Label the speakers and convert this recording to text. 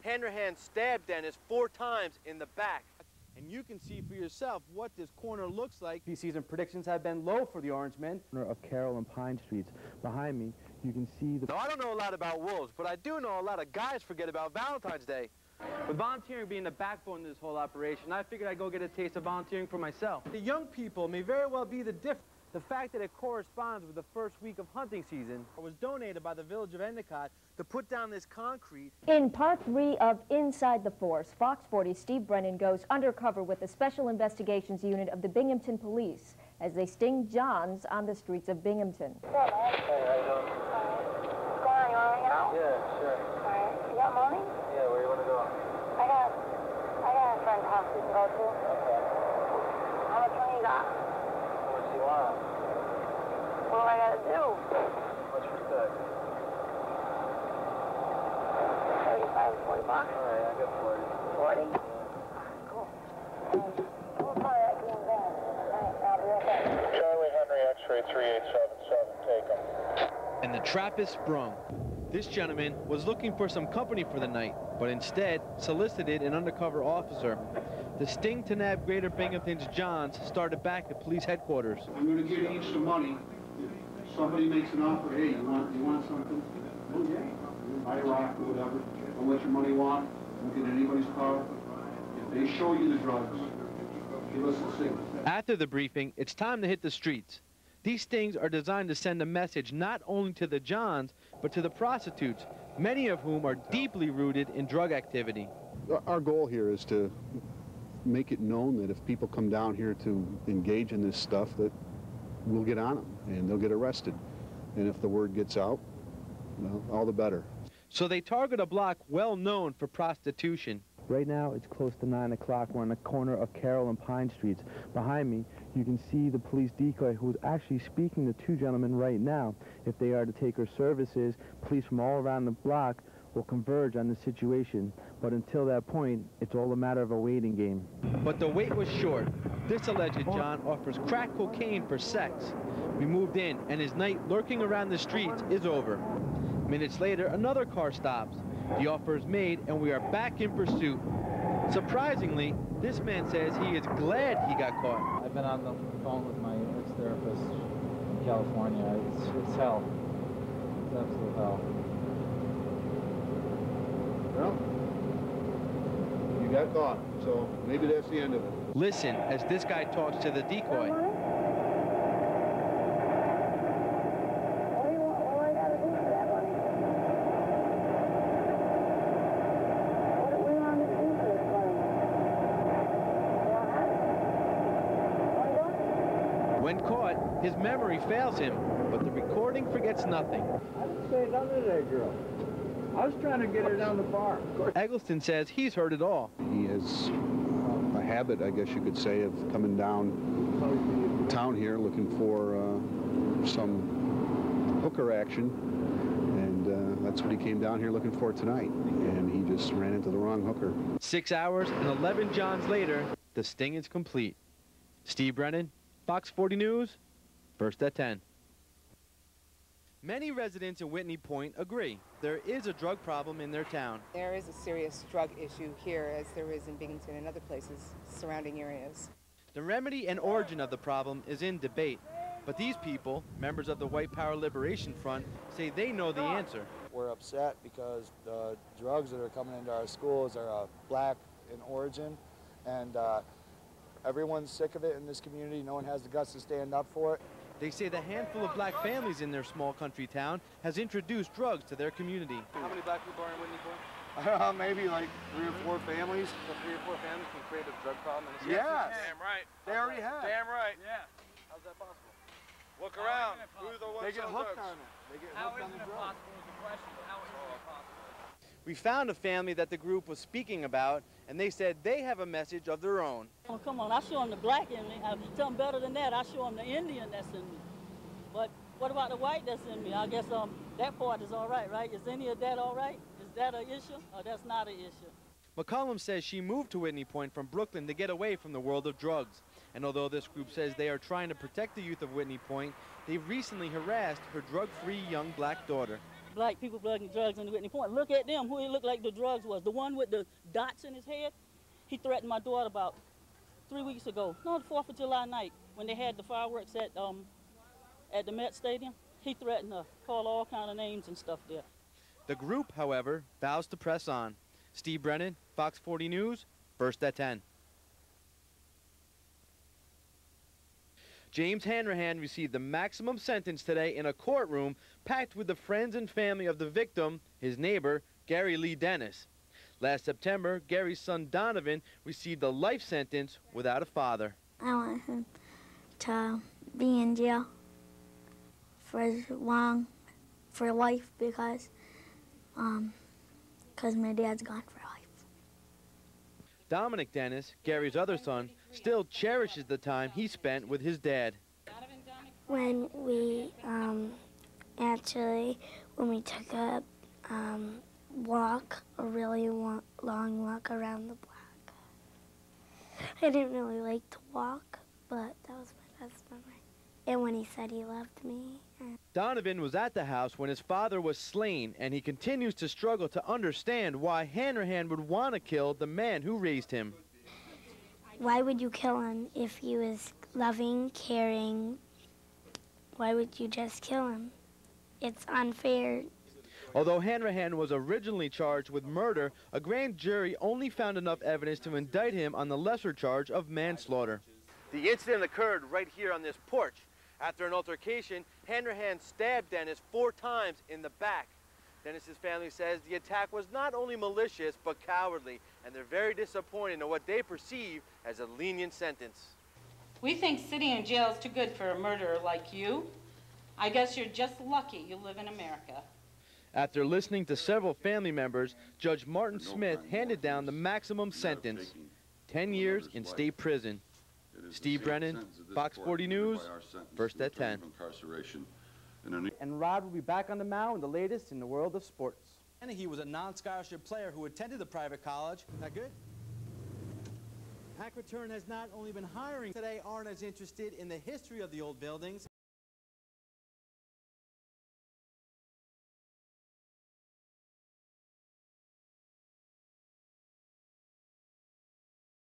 Speaker 1: Hanrahan stabbed Dennis 4 times in the back. And you can see for yourself what this corner looks like. Preseason predictions have been low for the Orange Men.
Speaker 2: Of Carroll and Pine Streets. Behind me, you can see the...
Speaker 1: Now, I don't know a lot about wolves, but I do know a lot of guys forget about Valentine's Day. With volunteering being the backbone of this whole operation, I figured I'd go get a taste of volunteering for myself. The young people may very well be the difference. The fact that it corresponds with the first week of hunting season was donated by the village of Endicott to put down this concrete.
Speaker 3: In part 3 of Inside the Force, Fox 40's Steve Brennan goes undercover with the Special Investigations Unit of the Binghamton Police as they sting Johns on the streets of Binghamton.
Speaker 4: Hey, how you doing? What's going on? You want to hang out?
Speaker 5: Yeah, sure.
Speaker 4: All right. You got money?
Speaker 5: Yeah, where you want to go?
Speaker 4: I got a friend's house we can go to.
Speaker 5: Okay.
Speaker 4: How much money you got?
Speaker 5: How much do you want?
Speaker 4: What do I got to do?
Speaker 5: What's your set?
Speaker 4: 35 or 40 bucks?
Speaker 5: All right, I got 40.
Speaker 4: 40?
Speaker 5: Yeah.
Speaker 4: Cool. We'll call that green van. All right, I'll be right back.
Speaker 6: Charlie Henry X-ray 3877, take him.
Speaker 1: And the trap is sprung. This gentleman was looking for some company for the night, but instead solicited an undercover officer. The sting to nab Greater Binghamton's Johns started back at police headquarters.
Speaker 7: I'm going to give you each some money. If somebody makes an offer, hey, you want something? Oh, yeah. Buy a rock or whatever. Don't let your money walk. Don't get in anybody's car. If they show you the drugs, give us a signal.
Speaker 1: After the briefing, it's time to hit the streets. These stings are designed to send a message not only to the Johns, but to the prostitutes, many of whom are deeply rooted in drug activity.
Speaker 8: Our goal here is to make it known that if people come down here to engage in this stuff, that we'll get on them and they'll get arrested. And if the word gets out, well, all the better.
Speaker 1: So they target a block well known for prostitution.
Speaker 2: Right now, it's close to 9 o'clock. We're on the corner of Carroll and Pine Streets. Behind me, you can see the police decoy who's actually speaking to 2 gentlemen right now. If they are to take her services, police from all around the block will converge on the situation. But until that point, it's all a matter of a waiting game.
Speaker 1: But the wait was short. This alleged John offers crack cocaine for sex. We moved in, and his night lurking around the streets is over. Minutes later, another car stops. The offer is made, and we are back in pursuit. Surprisingly, this man says he is glad he got caught.
Speaker 9: I've been on the phone with my ex-therapist in California. It's hell. It's absolute hell.
Speaker 8: Well, you got caught, so maybe that's the end of it.
Speaker 1: Listen as this guy talks to the decoy. When caught, his memory fails him, but the recording forgets nothing.
Speaker 9: I didn't say nothing to that girl. I was trying to get her down the bar.
Speaker 1: Eggleston says he's heard it all.
Speaker 8: He has a habit, I guess you could say, of coming down town here looking for some hooker action, and that's what he came down here looking for tonight, and he just ran into the wrong hooker.
Speaker 1: 6 hours and 11 Johns later, the sting is complete. Steve Brennan, Fox 40 News, first at 10. Many residents in Whitney Point agree there is a drug problem in their town.
Speaker 10: There is a serious drug issue here, as there is in Binghamton and other places, surrounding areas.
Speaker 1: The remedy and origin of the problem is in debate, but these people, members of the White Power Liberation Front, say they know the answer.
Speaker 11: We're upset because the drugs that are coming into our schools are black in origin, and everyone's sick of it in this community. No one has the guts to stand up for it.
Speaker 1: They say the handful of black families in their small country town has introduced drugs to their community. How many black people are in Whitney Point?
Speaker 11: Maybe like 3 or 4 families.
Speaker 1: So 3 or 4 families can create a drug problem in a
Speaker 11: Yes.
Speaker 6: Damn right.
Speaker 11: They already have.
Speaker 6: Damn right.
Speaker 1: Yeah. How's that possible?
Speaker 6: Look around. Who are the ones
Speaker 11: They get
Speaker 6: selling
Speaker 11: hooked
Speaker 6: drugs?
Speaker 11: on it. They get hooked on the drugs.
Speaker 1: We found a family that the group was speaking about, and they said they have a message of their own.
Speaker 12: Oh, come on, I show them the black in me. I tell them better than that. I show them the Indian that's in me. But what about the white that's in me? I guess that part is all right, right? Is any of that all right? Is that an issue, or that's not an issue?
Speaker 1: McCollum says she moved to Whitney Point from Brooklyn to get away from the world of drugs. And although this group says they are trying to protect the youth of Whitney Point, they've recently harassed her drug-free young black daughter.
Speaker 12: black people plugging drugs into Whitney Point. Look at them, who he looked like the drugs was. The one with the dots in his head, he threatened my daughter about 3 weeks ago. No, the 4th of July night, when they had the fireworks at the Met Stadium. He threatened to call all kind of names and stuff there.
Speaker 1: The group, however, vows to press on. Steve Brennan, Fox 40 News, first at 10. James Hanrahan received the maximum sentence today in a courtroom packed with the friends and family of the victim, his neighbor, Gary Lee Dennis. Last September, Gary's son Donovan received a life sentence without a father.
Speaker 13: I want him to be in jail for life because my dad's gone for life.
Speaker 1: Dominic Dennis, Gary's other son, still cherishes the time he spent with his dad.
Speaker 13: When we when we took a walk, a really long walk around the block. I didn't really like to walk, but that was my best memory. And when he said he loved me.
Speaker 1: Donovan was at the house when his father was slain, and he continues to struggle to understand why Hanrahan would want to kill the man who raised him.
Speaker 13: Why would you kill him if he was loving, caring? Why would you just kill him? It's unfair.
Speaker 1: Although Hanrahan was originally charged with murder, a grand jury only found enough evidence to indict him on the lesser charge of manslaughter. The incident occurred right here on this porch. After an altercation, Hanrahan stabbed Dennis 4 times in the back. Dennis's family says the attack was not only malicious but cowardly, and they're very disappointed in what they perceive as a lenient sentence.
Speaker 14: We think sitting in jail is too good for a murderer like you. I guess you're just lucky you live in America.
Speaker 1: After listening to several family members, Judge Martin Smith handed down the maximum sentence, 10 years in state prison. Steve Brennan, Fox 40 News, first at 10. And Rod will be back on the mound with the latest in the world of sports. And he was a non-scholarship player who attended the private college. That good? Hack Return has not only been hiring. Today aren't as interested in the history of the old buildings.